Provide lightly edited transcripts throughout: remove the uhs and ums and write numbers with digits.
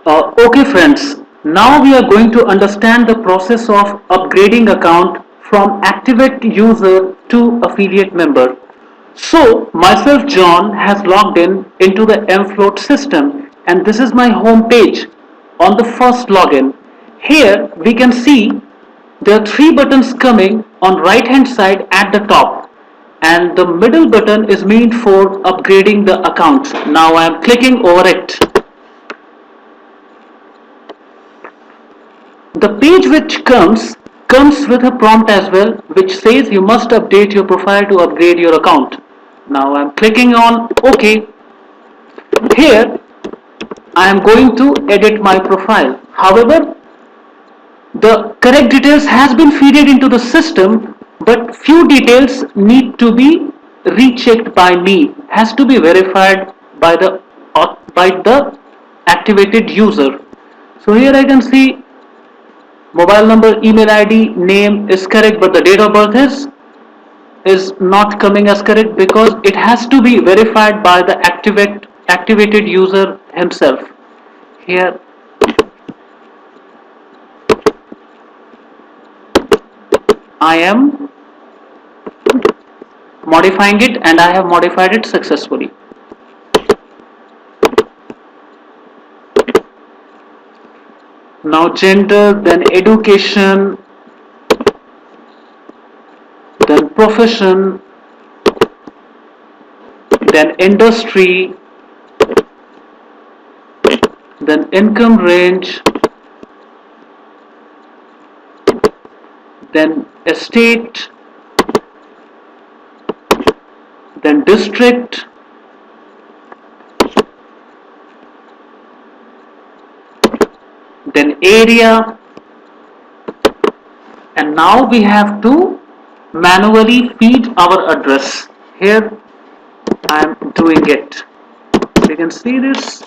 Okay friends, now we are going to understand the process of upgrading account from activate user to affiliate member. So myself John has logged in into the mFloat system and this is my home page. On the first login, here we can see there are three buttons coming on right hand side at the top and the middle button is meant for upgrading the account. Now I am clicking over it. The page which comes with a prompt as well which says you must update your profile to upgrade your account. Now I'm clicking on OK. Here I am going to edit my profile. However, the correct details has been fed into the system but few details need to be rechecked by me, has to be verified by the activated user. So here I can see mobile number, email ID, name is correct, but the date of birth is not coming as correct because it has to be verified by the activated user himself. Here I am modifying it and I have modified it successfully. Now gender, then education, then profession, then industry, then income range, then estate, then district, then area, and now we have to manually feed our address. Here I am doing it. You can see this.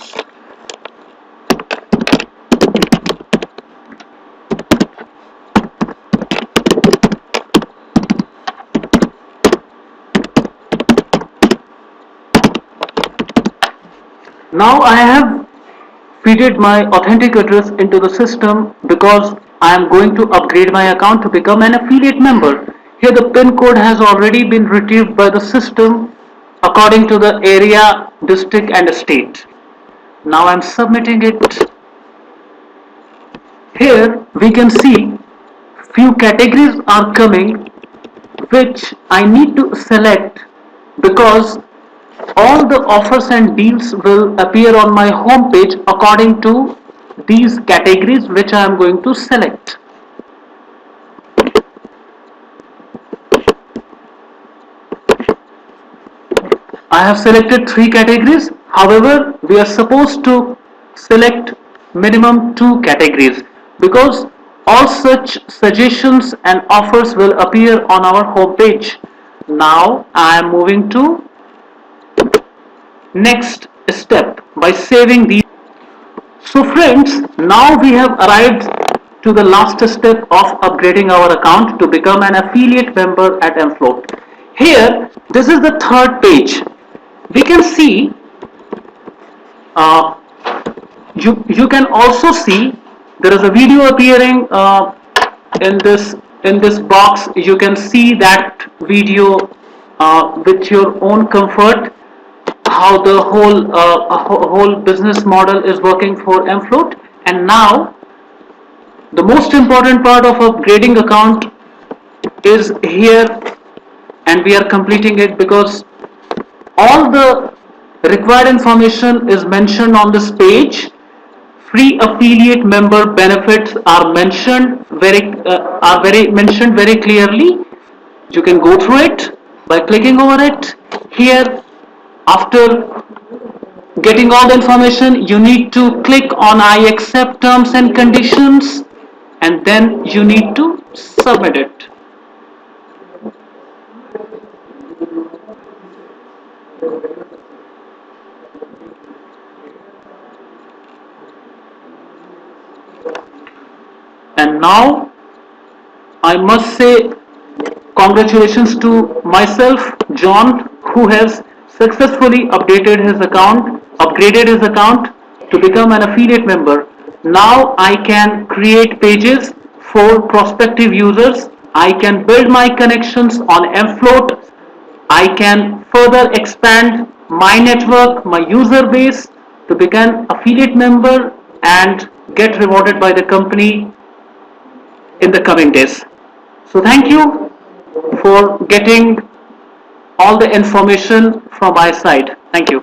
Now I have feeded my authentic address into the system because I am going to upgrade my account to become an affiliate member. Here the PIN code has already been retrieved by the system according to the area, district and state. Now I am submitting it. Here we can see few categories are coming which I need to select because all the offers and deals will appear on my home page according to these categories which I am going to select. I have selected three categories. However, we are supposed to select minimum two categories because all such suggestions and offers will appear on our home page. Now I am moving to next step by saving these. So friends, now we have arrived to the last step of upgrading our account to become an affiliate member at mFloat. Here, this is the third page. We can see, uh, you can also see there is a video appearing in this box. You can see that video with your own comfort how the whole business model is working for mFloat. And now the most important part of upgrading account is here and we are completing it because all the required information is mentioned on this page. Free affiliate member benefits are mentioned very clearly. You can go through it by clicking over it. Here, after getting all the information, you need to click on I accept terms and conditions and then you need to submit it. And now I must say congratulations to myself, John, who has successfully updated his account, upgraded his account to become an affiliate member. Now I can create pages for prospective users. I can build my connections on mFloat. I can further expand my network, my user base to become affiliate member and get rewarded by the company in the coming days. So thank you for getting all the information from my side. Thank you.